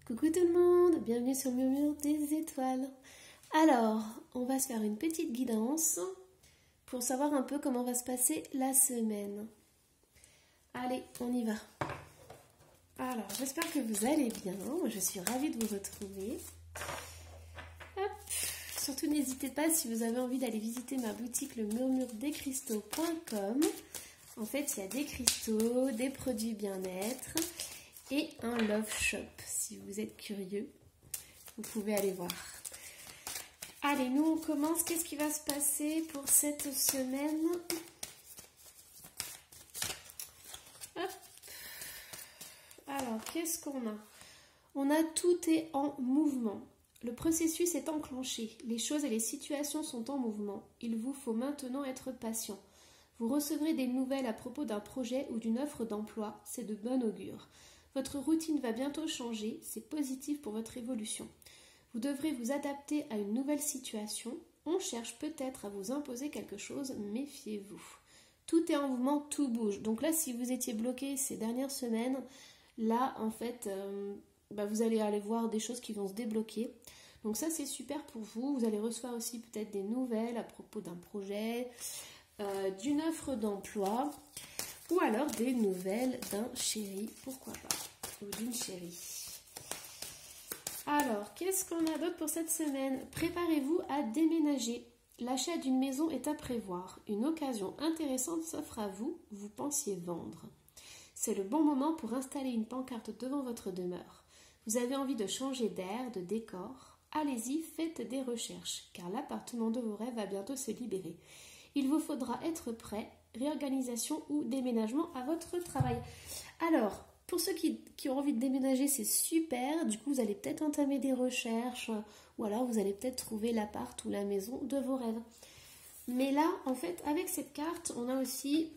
Coucou tout le monde, bienvenue sur le murmure des étoiles. Alors, on va se faire une petite guidance pour savoir un peu comment va se passer la semaine. Allez, on y va. Alors, j'espère que vous allez bien. Moi, je suis ravie de vous retrouver. Hop. Surtout, n'hésitez pas si vous avez envie d'aller visiter ma boutique le murmuredescristaux.com. En fait, il y a des cristaux, des produits bien-être et un love shop. Si vous êtes curieux, vous pouvez aller voir. Allez, nous on commence. Qu'est-ce qui va se passer pour cette semaine? Hop. Alors, qu'est-ce qu'on a? On a tout est en mouvement. Le processus est enclenché. Les choses et les situations sont en mouvement. Il vous faut maintenant être patient. Vous recevrez des nouvelles à propos d'un projet ou d'une offre d'emploi. C'est de bon augure. Votre routine va bientôt changer, c'est positif pour votre évolution. Vous devrez vous adapter à une nouvelle situation. On cherche peut-être à vous imposer quelque chose, méfiez-vous. Tout est en mouvement, tout bouge. Donc là, si vous étiez bloqué ces dernières semaines, là, en fait, vous allez aller voir des choses qui vont se débloquer. Donc ça, c'est super pour vous. Vous allez recevoir aussi peut-être des nouvelles à propos d'un projet, d'une offre d'emploi. Ou alors des nouvelles d'un chéri, pourquoi pas, ou d'une chérie. Alors, qu'est-ce qu'on a d'autre pour cette semaine? Préparez-vous à déménager. L'achat d'une maison est à prévoir. Une occasion intéressante s'offre à vous, vous pensiez vendre. C'est le bon moment pour installer une pancarte devant votre demeure. Vous avez envie de changer d'air, de décor? Allez-y, faites des recherches, car l'appartement de vos rêves va bientôt se libérer. Il vous faudra être prêt. Réorganisation ou déménagement à votre travail. Alors, pour ceux qui ont envie de déménager, c'est super. Du coup, vous allez peut-être entamer des recherches ou alors vous allez peut-être trouver l'appart ou la maison de vos rêves. Mais là, en fait, avec cette carte, on a aussi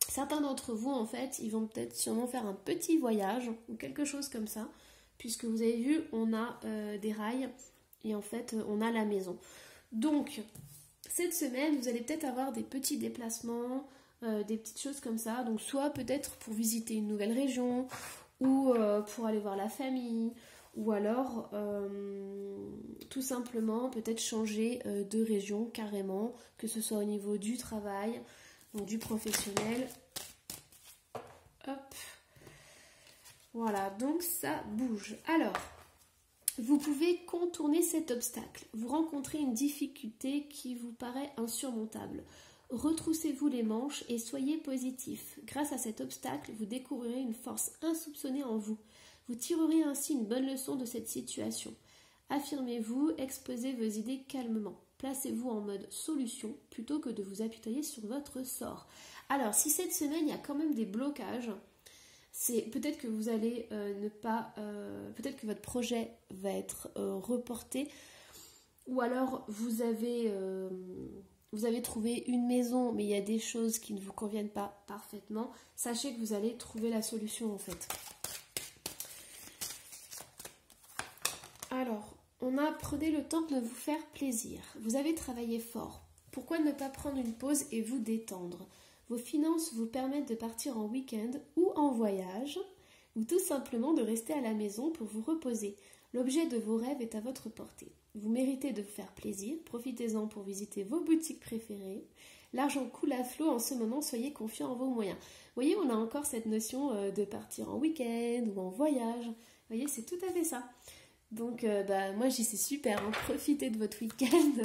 certains d'entre vous, en fait, ils vont peut-être sûrement faire un petit voyage ou quelque chose comme ça. Puisque vous avez vu, on a des rails et en fait, on a la maison. Donc, cette semaine, vous allez peut-être avoir des petits déplacements, des petites choses comme ça. Donc soit peut-être pour visiter une nouvelle région, ou pour aller voir la famille, ou alors tout simplement peut-être changer de région carrément, que ce soit au niveau du travail, donc du professionnel. Hop. Voilà, donc ça bouge. Alors, vous pouvez contourner cet obstacle. Vous rencontrez une difficulté qui vous paraît insurmontable. Retroussez-vous les manches et soyez positif. Grâce à cet obstacle, vous découvrirez une force insoupçonnée en vous. Vous tirerez ainsi une bonne leçon de cette situation. Affirmez-vous, exposez vos idées calmement. Placez-vous en mode solution plutôt que de vous apitoyer sur votre sort. Alors, si cette semaine, il y a quand même des blocages, c'est peut-être que vous allez peut-être que votre projet va être reporté, ou alors vous avez trouvé une maison mais il y a des choses qui ne vous conviennent pas parfaitement. Sachez que vous allez trouver la solution en fait. Alors, prenez le temps de vous faire plaisir. Vous avez travaillé fort. Pourquoi ne pas prendre une pause et vous détendre? Vos finances vous permettent de partir en week-end ou en voyage, ou tout simplement de rester à la maison pour vous reposer. L'objet de vos rêves est à votre portée. Vous méritez de vous faire plaisir, profitez-en pour visiter vos boutiques préférées. L'argent coule à flot en ce moment, soyez confiants en vos moyens. Vous voyez, on a encore cette notion de partir en week-end ou en voyage. Vous voyez, c'est tout à fait ça. Donc, moi, j'y suis super, hein. Profitez de votre week-end.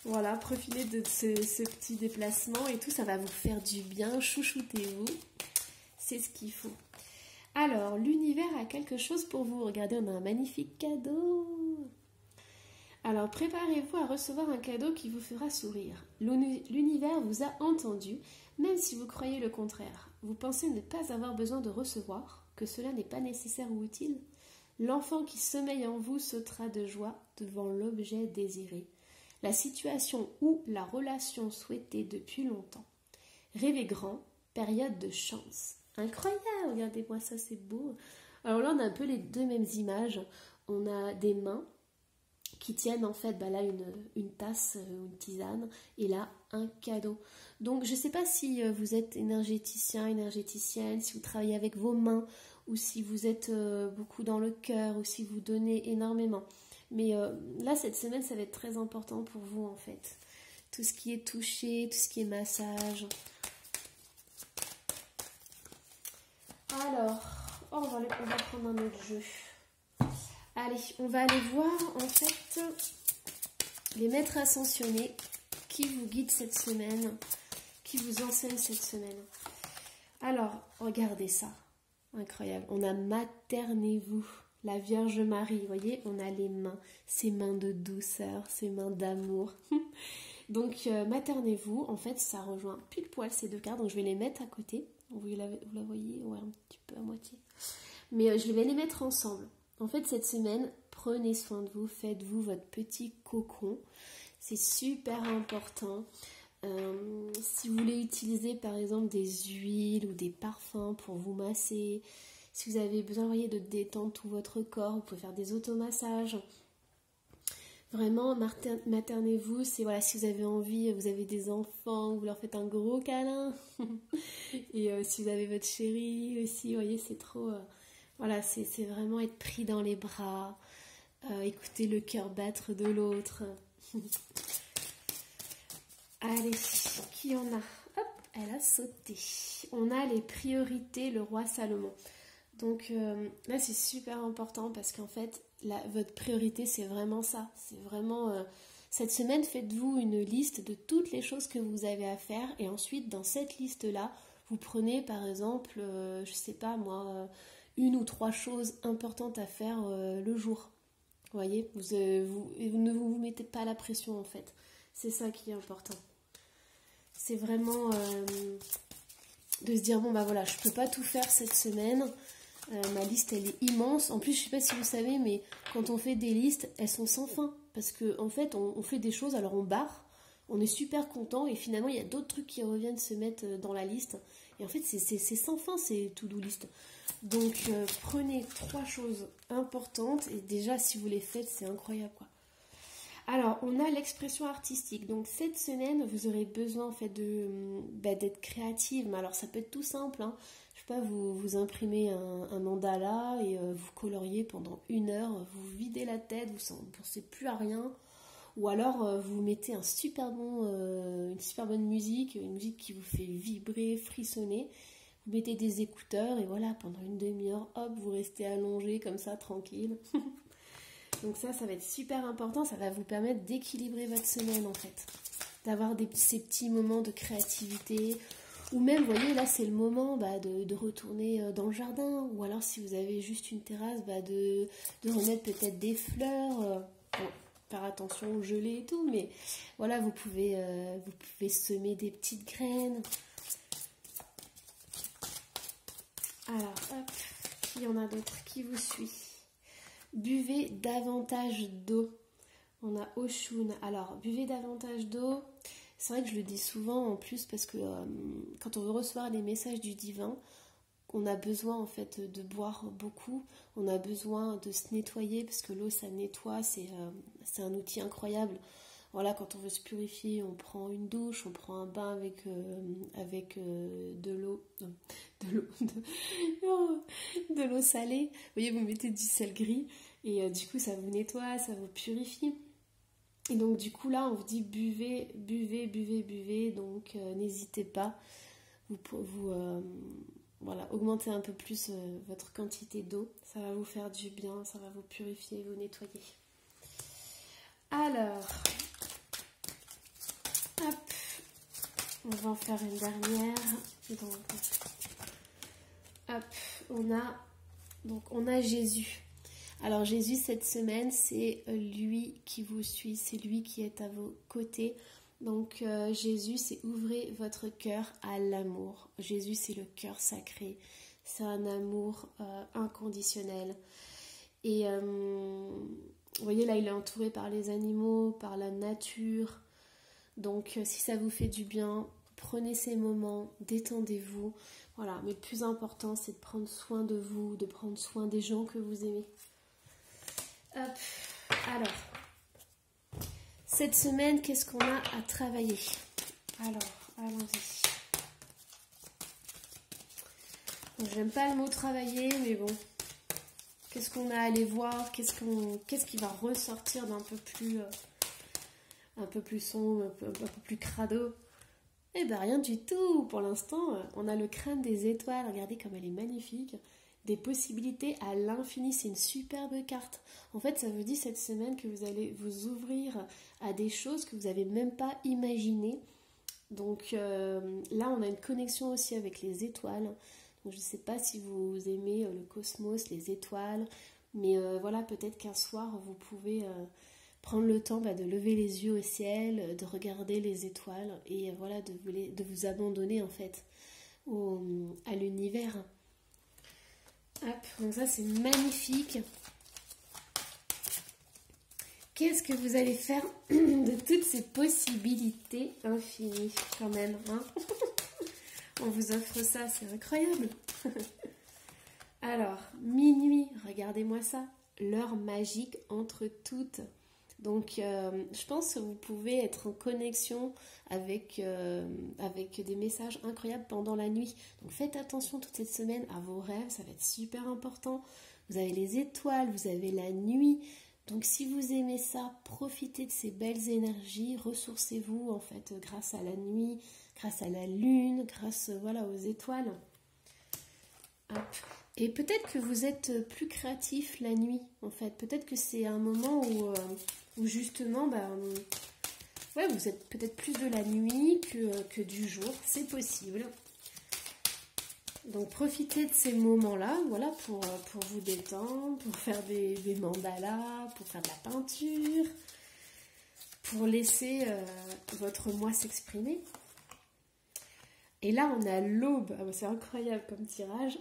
Voilà, profitez de ce petit déplacement et tout, ça va vous faire du bien, chouchoutez-vous, c'est ce qu'il faut. Alors, l'univers a quelque chose pour vous, regardez, on a un magnifique cadeau. Alors, préparez-vous à recevoir un cadeau qui vous fera sourire. L'univers vous a entendu, même si vous croyez le contraire. Vous pensez ne pas avoir besoin de recevoir, que cela n'est pas nécessaire ou utile. L'enfant qui sommeille en vous sautera de joie devant l'objet désiré. La situation ou la relation souhaitée depuis longtemps. Rêvez grand, période de chance. Incroyable, regardez-moi ça, c'est beau. Alors là, on a un peu les deux mêmes images. On a des mains qui tiennent en fait là une tasse, une tisane, et là un cadeau. Donc je ne sais pas si vous êtes énergéticien, énergéticienne, si vous travaillez avec vos mains, ou si vous êtes beaucoup dans le cœur, ou si vous donnez énormément. Mais là, cette semaine, ça va être très important pour vous, en fait. Tout ce qui est toucher, tout ce qui est massage. Alors, on va prendre un autre jeu. Allez, on va aller voir, en fait, les maîtres ascensionnés qui vous guident cette semaine, qui vous enseignent cette semaine. Alors, regardez ça. Incroyable. On a maternez-vous. La Vierge Marie, vous voyez, on a les mains, ces mains de douceur, ces mains d'amour. Donc, maternez-vous, en fait, ça rejoint pile poil ces deux cartes. Donc, je vais les mettre à côté. Vous la voyez? Ouais, un petit peu à moitié. Mais je vais les mettre ensemble. En fait, cette semaine, prenez soin de vous, faites-vous votre petit cocon. C'est super important. Si vous voulez utiliser, par exemple, des huiles ou des parfums pour vous masser, si vous avez besoin, voyez, de détendre tout votre corps, vous pouvez faire des automassages. Vraiment, maternez-vous, c'est voilà, si vous avez envie, vous avez des enfants, vous leur faites un gros câlin. Et si vous avez votre chérie aussi, vous voyez, c'est trop... voilà, c'est vraiment être pris dans les bras, écouter le cœur battre de l'autre. Allez, qui en a? Hop, elle a sauté. On a les priorités, le roi Salomon. Donc là, c'est super important parce qu'en fait, votre priorité, c'est vraiment ça. C'est vraiment... cette semaine, faites-vous une liste de toutes les choses que vous avez à faire. Et ensuite, dans cette liste-là, vous prenez par exemple, je sais pas moi, une ou trois choses importantes à faire le jour. Vous voyez, vous ne vous mettez pas la pression en fait. C'est ça qui est important. C'est vraiment de se dire, bon bah voilà, je peux pas tout faire cette semaine. Ma liste elle est immense. En plus je sais pas si vous savez, mais quand on fait des listes, elles sont sans fin. Parce que en fait on fait des choses, alors on barre, on est super content et finalement il y a d'autres trucs qui reviennent se mettre dans la liste. Et en fait c'est sans fin ces to-do list. Donc prenez trois choses importantes et déjà si vous les faites c'est incroyable quoi. Alors on a l'expression artistique. Donc cette semaine vous aurez besoin en fait d'être créative. Mais alors ça peut être tout simple hein. Je sais pas, vous imprimez un mandala et vous coloriez pendant 1 heure, vous videz la tête, vous ne pensez plus à rien. Ou alors vous mettez une super bonne musique, une musique qui vous fait vibrer, frissonner. Vous mettez des écouteurs et voilà, pendant 1/2 heure, hop, vous restez allongé comme ça, tranquille. Donc ça va être super important, ça va vous permettre d'équilibrer votre semaine en fait. D'avoir ces petits moments de créativité. Ou même, vous voyez, là c'est le moment de retourner dans le jardin. Ou alors si vous avez juste une terrasse, de remettre peut-être des fleurs. Bon, faire attention au gelé et tout, mais voilà, vous pouvez semer des petites graines. Alors, hop, il y en a d'autres qui vous suit. Buvez davantage d'eau. On a Oshun. Alors, buvez davantage d'eau. C'est vrai que je le dis souvent en plus parce que quand on veut recevoir les messages du divin, on a besoin en fait de boire beaucoup. On a besoin de se nettoyer parce que l'eau ça nettoie. C'est un outil incroyable. Voilà, quand on veut se purifier, on prend une douche, on prend un bain avec de l'eau salée. Vous voyez, vous mettez du sel gris et du coup ça vous nettoie, ça vous purifie. Et donc du coup là on vous dit buvez, buvez, buvez, buvez. Donc n'hésitez pas, voilà, augmentez un peu plus votre quantité d'eau. Ça va vous faire du bien, ça va vous purifier, vous nettoyer. Alors... hop, on va en faire une dernière. Donc, hop, on a Jésus. Alors Jésus cette semaine, c'est lui qui vous suit, c'est lui qui est à vos côtés. Donc Jésus, c'est ouvrez votre cœur à l'amour. Jésus, c'est le cœur sacré. C'est un amour inconditionnel. Et vous voyez là, il est entouré par les animaux, par la nature. Donc si ça vous fait du bien, prenez ces moments, détendez-vous. Voilà, mais le plus important, c'est de prendre soin de vous, de prendre soin des gens que vous aimez. Hop, alors, cette semaine, qu'est-ce qu'on a à travailler? Alors, allons-y. J'aime pas le mot travailler, mais bon. Qu'est-ce qu'on a à aller voir? Qu'est-ce qui va ressortir d'un un peu plus sombre, un peu plus crado? Eh ben rien du tout. Pour l'instant, on a le crâne des étoiles. Regardez comme elle est magnifique. Des possibilités à l'infini. C'est une superbe carte. En fait, ça vous dit cette semaine que vous allez vous ouvrir à des choses que vous n'avez même pas imaginées. Donc là, on a une connexion aussi avec les étoiles. Donc, je ne sais pas si vous aimez le cosmos, les étoiles. Mais voilà, peut-être qu'un soir, vous pouvez prendre le temps de lever les yeux au ciel, de regarder les étoiles et voilà, de vous abandonner en fait à l'univers. Hop, donc ça c'est magnifique. Qu'est-ce que vous allez faire de toutes ces possibilités infinies quand même, hein? On vous offre ça, c'est incroyable. Alors, minuit, regardez-moi ça. L'heure magique entre toutes. Donc, je pense que vous pouvez être en connexion avec des messages incroyables pendant la nuit. Donc, faites attention toute cette semaine à vos rêves, ça va être super important. Vous avez les étoiles, vous avez la nuit. Donc, si vous aimez ça, profitez de ces belles énergies, ressourcez-vous en fait grâce à la nuit, grâce à la lune, grâce voilà, aux étoiles. Hop. Et peut-être que vous êtes plus créatif la nuit, en fait. Peut-être que c'est un moment où justement, ouais, vous êtes peut-être plus de la nuit que du jour. C'est possible. Donc, profitez de ces moments-là, voilà, pour vous détendre, pour faire des mandalas, pour faire de la peinture, pour laisser votre moi s'exprimer. Et là, on a l'aube. Ah, c'est incroyable comme tirage.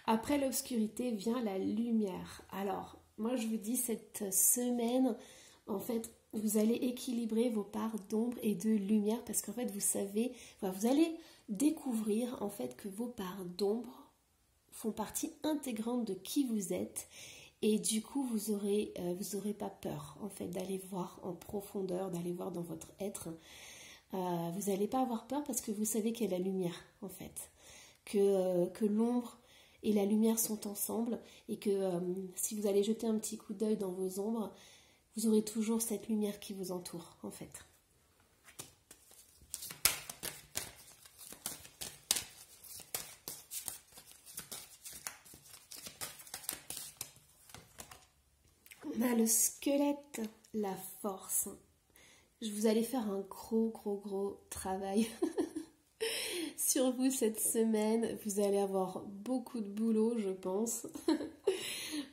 Après l'obscurité vient la lumière. Alors, moi, je vous dis, cette semaine, en fait, vous allez équilibrer vos parts d'ombre et de lumière parce qu'en fait, vous savez, enfin, vous allez découvrir en fait que vos parts d'ombre font partie intégrante de qui vous êtes. Et du coup, vous aurez pas peur, en fait, d'aller voir en profondeur, d'aller voir dans votre être. Vous n'allez pas avoir peur parce que vous savez qu'il y a la lumière en fait, que l'ombre et la lumière sont ensemble et que si vous allez jeter un petit coup d'œil dans vos ombres, vous aurez toujours cette lumière qui vous entoure en fait. On a le squelette, la force. Vous allez faire un gros travail sur vous cette semaine. Vous allez avoir beaucoup de boulot, je pense.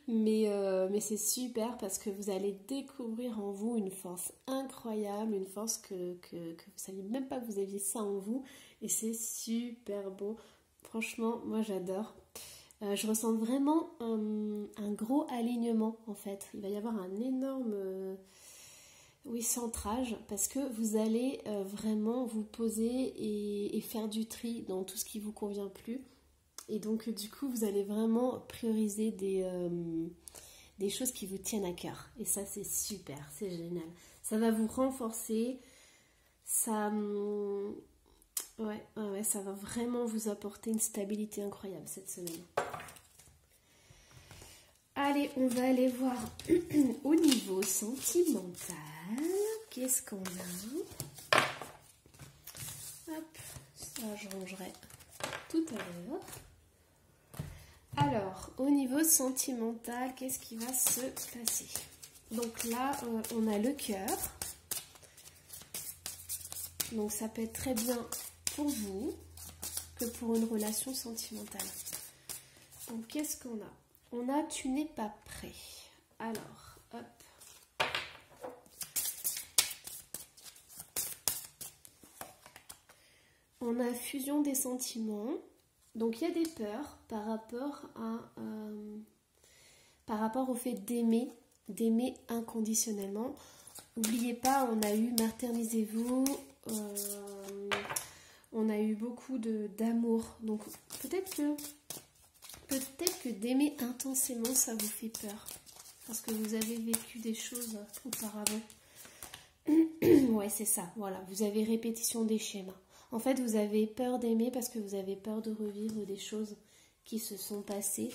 mais c'est super parce que vous allez découvrir en vous une force incroyable, une force que vous ne saviez même pas que vous aviez ça en vous. Et c'est super beau. Franchement, moi j'adore. Je ressens vraiment un gros alignement en fait. Il va y avoir un énorme... centrage, parce que vous allez vraiment vous poser et faire du tri dans tout ce qui vous convient plus. Et donc, du coup, vous allez vraiment prioriser des choses qui vous tiennent à cœur. Et ça, c'est super, c'est génial. Ça va vous renforcer. Ça, ça va vraiment vous apporter une stabilité incroyable cette semaine. Allez, on va aller voir au niveau sentimental. Qu'est-ce qu'on a? Hop, ça je rangerai tout à l'heure. Alors, au niveau sentimental, qu'est-ce qui va se passer? Donc là, on a le cœur. Donc ça peut être très bien pour vous que pour une relation sentimentale. Donc qu'est-ce qu'on a? On a tu n'es pas prêt. Alors, hop. On a fusion des sentiments. Donc il y a des peurs par rapport au fait d'aimer inconditionnellement. N'oubliez pas, on a eu maternisez-vous, on a eu beaucoup d'amour. Donc peut-être que d'aimer intensément, ça vous fait peur. Parce que vous avez vécu des choses auparavant. Ouais, c'est ça. Voilà, vous avez répétition des schémas. En fait, vous avez peur d'aimer parce que vous avez peur de revivre des choses qui se sont passés.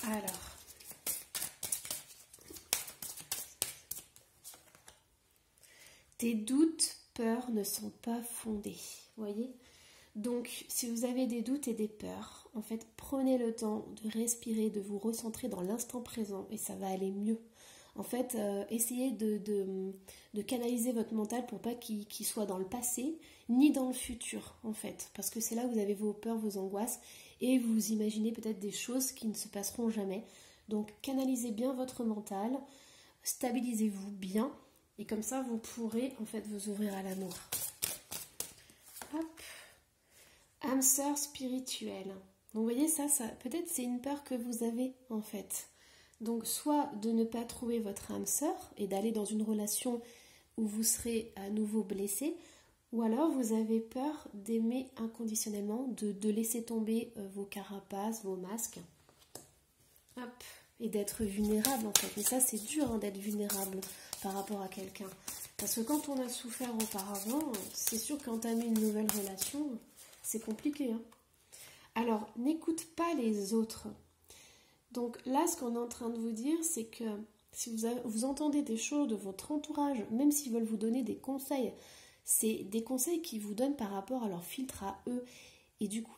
Alors, tes doutes, peurs ne sont pas fondés, voyez? Donc, si vous avez des doutes et des peurs, en fait, prenez le temps de respirer, de vous recentrer dans l'instant présent et ça va aller mieux. En fait, essayez de canaliser votre mental pour pas qu'il soit dans le passé ni dans le futur, en fait. Parce que c'est là où vous avez vos peurs, vos angoisses et vous imaginez peut-être des choses qui ne se passeront jamais. Donc, canalisez bien votre mental, stabilisez-vous bien et comme ça, vous pourrez en fait vous ouvrir à l'amour. Hop. Âme sœur spirituelle. Donc, vous voyez, ça peut-être c'est une peur que vous avez, en fait. Donc, soit de ne pas trouver votre âme sœur et d'aller dans une relation où vous serez à nouveau blessé, ou alors vous avez peur d'aimer inconditionnellement, de laisser tomber vos carapaces, vos masques, hop, et d'être vulnérable en fait. Mais ça, c'est dur hein, d'être vulnérable par rapport à quelqu'un. Parce que quand on a souffert auparavant, c'est sûr qu'entamer une nouvelle relation, c'est compliqué. Hein. Alors, n'écoute pas les autres. Donc là, ce qu'on est en train de vous dire, c'est que si vous entendez des choses de votre entourage, même s'ils veulent vous donner des conseils, c'est des conseils qu'ils vous donnent par rapport à leur filtre à eux. Et du coup,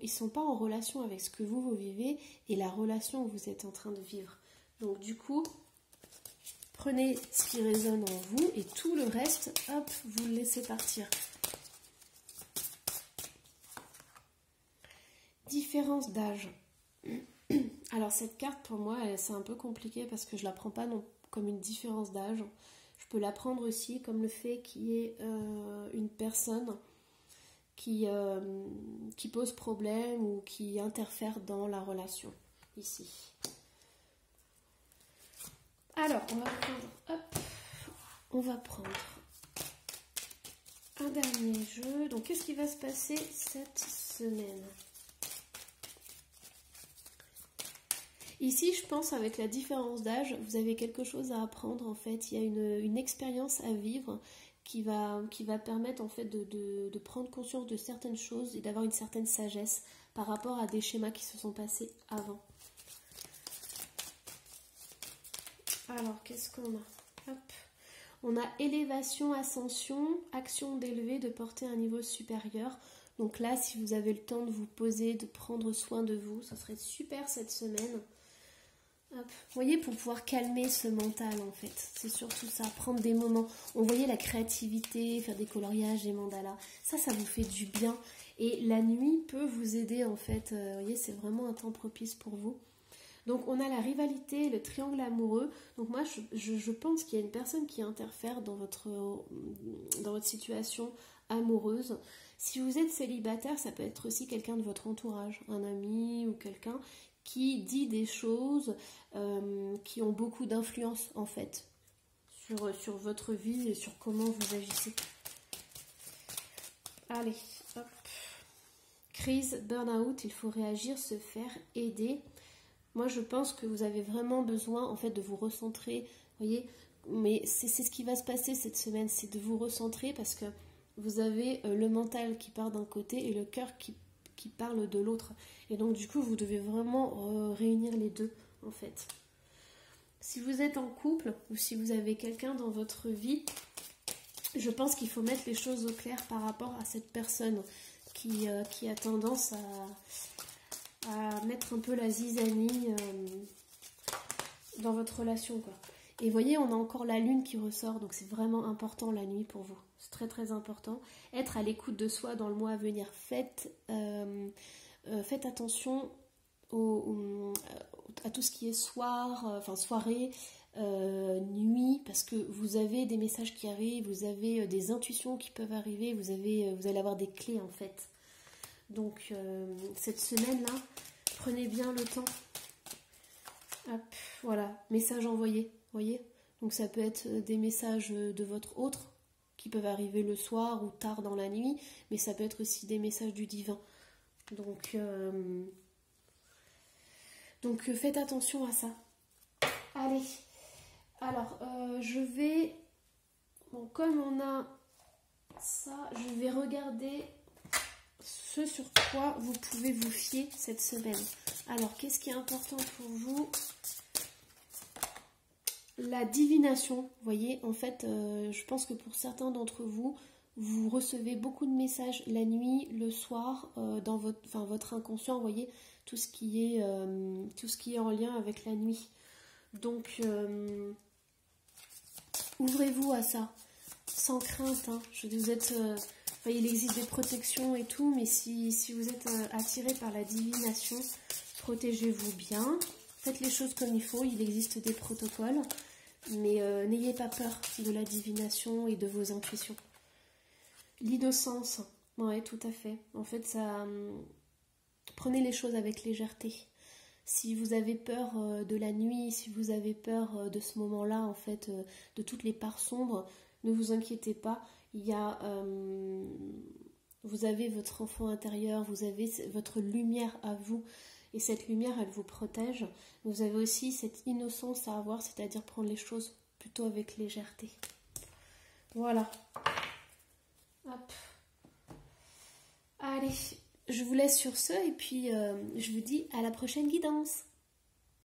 ils sont pas en relation avec ce que vous vivez et la relation que vous êtes en train de vivre. Donc du coup, prenez ce qui résonne en vous et tout le reste, hop, vous le laissez partir. Différence d'âge. Alors cette carte pour moi c'est un peu compliqué parce que je la prends pas non comme une différence d'âge. Je peux la prendre aussi comme le fait qu'il y ait une personne qui pose problème ou qui interfère dans la relation ici. Alors on va prendre un dernier jeu. Donc qu'est-ce qui va se passer cette semaine ? Ici, je pense, avec la différence d'âge, vous avez quelque chose à apprendre, en fait. Il y a une expérience à vivre qui va permettre, en fait, de prendre conscience de certaines choses et d'avoir une certaine sagesse par rapport à des schémas qui se sont passés avant. Alors, qu'est-ce qu'on a ? Hop. On a élévation, ascension, action d'élever, de porter un niveau supérieur. Donc là, si vous avez le temps de vous poser, de prendre soin de vous, ça serait super cette semaine. Hop. Vous voyez, pour pouvoir calmer ce mental en fait, c'est surtout ça, prendre des moments, on voyait la créativité, faire des coloriages, des mandalas, ça vous fait du bien et la nuit peut vous aider en fait, vous voyez, c'est vraiment un temps propice pour vous. Donc on a la rivalité, le triangle amoureux, donc moi je pense qu'il y a une personne qui interfère dans votre situation amoureuse. Si vous êtes célibataire, ça peut être aussi quelqu'un de votre entourage, un ami ou quelqu'un qui dit des choses qui ont beaucoup d'influence en fait sur votre vie et sur comment vous agissez. Allez, hop. Crise, burn-out, il faut réagir, se faire aider. Moi je pense que vous avez vraiment besoin en fait de vous recentrer, vous voyez, mais c'est ce qui va se passer cette semaine, c'est de vous recentrer parce que vous avez le mental qui part d'un côté et le cœur qui parle de l'autre. Et donc du coup, vous devez vraiment réunir les deux, en fait. Si vous êtes en couple ou si vous avez quelqu'un dans votre vie, je pense qu'il faut mettre les choses au clair par rapport à cette personne qui a tendance à mettre un peu la zizanie dans votre relation, quoi. Et vous voyez, on a encore la lune qui ressort, donc c'est vraiment important la nuit pour vous. C'est très très important. Être à l'écoute de soi dans le mois à venir. Faites attention à tout ce qui est soirée, nuit, parce que vous avez des messages qui arrivent, vous avez des intuitions qui peuvent arriver, vous allez avoir des clés en fait. Donc cette semaine-là, prenez bien le temps. Hop, voilà, message envoyé, voyez. Donc ça peut être des messages de votre autre qui peuvent arriver le soir ou tard dans la nuit, mais ça peut être aussi des messages du divin. Donc faites attention à ça. Allez, alors je vais, bon, comme on a ça, je vais regarder ce sur quoi vous pouvez vous fier cette semaine. Alors, qu'est-ce qui est important pour vous? La divination, vous voyez, en fait, je pense que pour certains d'entre vous, vous recevez beaucoup de messages la nuit, le soir, dans votre inconscient, vous voyez, tout ce qui est en lien avec la nuit. Donc, ouvrez-vous à ça, sans crainte. Hein. Il existe des protections et tout, mais si vous êtes attiré par la divination, protégez-vous bien. Faites les choses comme il faut, il existe des protocoles. Mais n'ayez pas peur de la divination et de vos intuitions. L'innocence, ouais, tout à fait. En fait, prenez les choses avec légèreté. Si vous avez peur de la nuit, si vous avez peur de ce moment-là, en fait, de toutes les parts sombres, ne vous inquiétez pas. Vous avez votre enfant intérieur, vous avez votre lumière à vous. Et cette lumière, elle vous protège. Vous avez aussi cette innocence à avoir, c'est-à-dire prendre les choses plutôt avec légèreté. Voilà. Hop. Allez, je vous laisse sur ce et puis je vous dis à la prochaine guidance.